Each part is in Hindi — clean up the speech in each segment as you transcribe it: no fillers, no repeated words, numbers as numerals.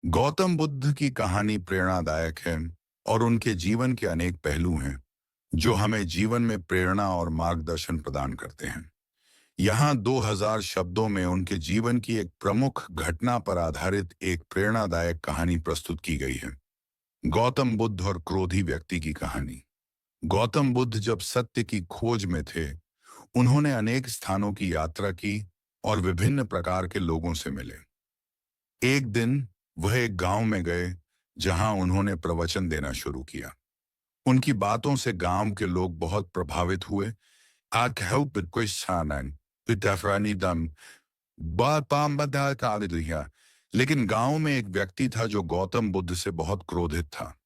गौतम बुद्ध की कहानी प्रेरणादायक है और उनके जीवन के अनेक पहलू हैं जो हमें जीवन में प्रेरणा और मार्गदर्शन प्रदान करते हैं। यहाँ 2000 शब्दों में उनके जीवन की एक प्रमुख घटना पर आधारित एक प्रेरणादायक कहानी प्रस्तुत की गई है। गौतम बुद्ध और क्रोधी व्यक्ति की कहानी। गौतम बुद्ध जब सत्य की खोज में थे, उन्होंने अनेक स्थानों की यात्रा की और विभिन्न प्रकार के लोगों से मिले। एक दिन वह एक गांव में गए जहां उन्होंने प्रवचन देना शुरू किया। उनकी बातों से गांव के लोग बहुत प्रभावित हुए। लेकिन गांव में एक व्यक्ति था जो गौतम बुद्ध से बहुत क्रोधित था।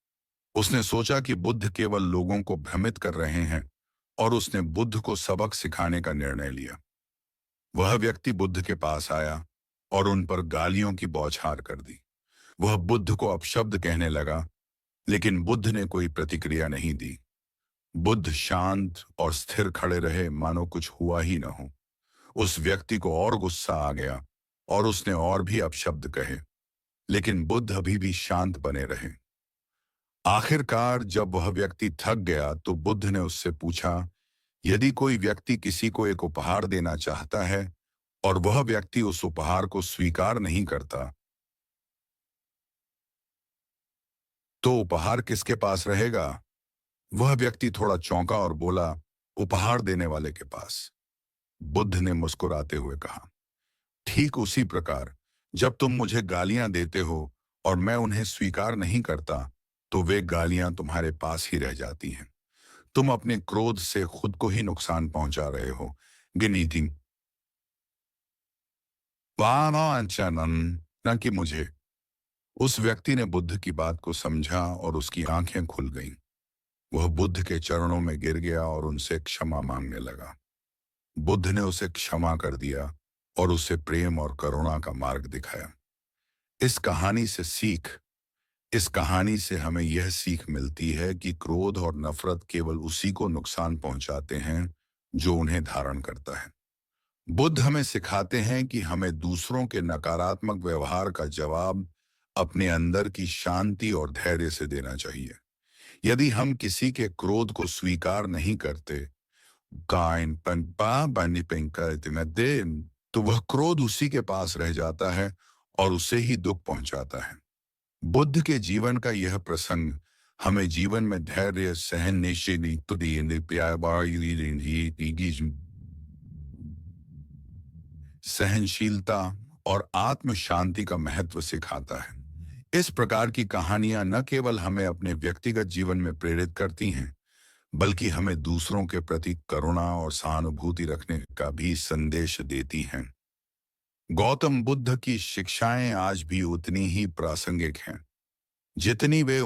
उसने सोचा कि बुद्ध केवल लोगों को भ्रमित कर रहे हैं और उसने बुद्ध को सबक सिखाने का निर्णय लिया। वह व्यक्ति बुद्ध के पास आया और उन पर गालियों की बौछार कर दी। वह बुद्ध को अपशब्द कहने लगा, लेकिन बुद्ध ने कोई प्रतिक्रिया नहीं दी। बुद्ध शांत और स्थिर खड़े रहे, मानो कुछ हुआ ही न हो। उस व्यक्ति को और गुस्सा आ गया और उसने और भी अपशब्द कहे, लेकिन बुद्ध अभी भी शांत बने रहे। आखिरकार जब वह व्यक्ति थक गया तो बुद्ध ने उससे पूछा, यदि कोई व्यक्ति किसी को एक उपहार देना चाहता है और वह व्यक्ति उस उपहार को स्वीकार नहीं करता, तो उपहार किसके पास रहेगा? वह व्यक्ति थोड़ा चौंका और बोला, उपहार देने वाले के पास। बुद्ध ने मुस्कुराते हुए कहा, ठीक उसी प्रकार जब तुम मुझे गालियां देते हो और मैं उन्हें स्वीकार नहीं करता, तो वे गालियां तुम्हारे पास ही रह जाती हैं। तुम अपने क्रोध से खुद को ही नुकसान पहुंचा रहे हो। गिनीति न कि मुझे। उस व्यक्ति ने बुद्ध की बात को समझा और उसकी आंखें खुल गईं। वह बुद्ध के चरणों में गिर गया और उनसे क्षमा मांगने लगा। बुद्ध ने उसे क्षमा कर दिया और उसे प्रेम और करुणा का मार्ग दिखाया। इस कहानी से सीख इस कहानी से हमें यह सीख मिलती है कि क्रोध और नफरत केवल उसी को नुकसान पहुंचाते हैं जो उन्हें धारण करता है। बुद्ध हमें सिखाते हैं कि हमें दूसरों के नकारात्मक व्यवहार का जवाब अपने अंदर की शांति और धैर्य से देना चाहिए। यदि हम किसी के क्रोध को स्वीकार नहीं करते, तो वह क्रोध उसी के पास रह जाता है और उसे ही दुख पहुंचाता है। बुद्ध के जीवन का यह प्रसंग हमें जीवन में धैर्य, सहनशीलता और आत्म शांति का महत्व सिखाता है। इस प्रकार की कहानियां न केवल हमें अपने व्यक्तिगत जीवन में प्रेरित करती हैं, बल्कि हमें दूसरों के प्रति करुणा और सहानुभूति रखने का भी संदेश देती हैं। गौतम बुद्ध की शिक्षाएं आज भी उतनी ही प्रासंगिक हैं जितनी वे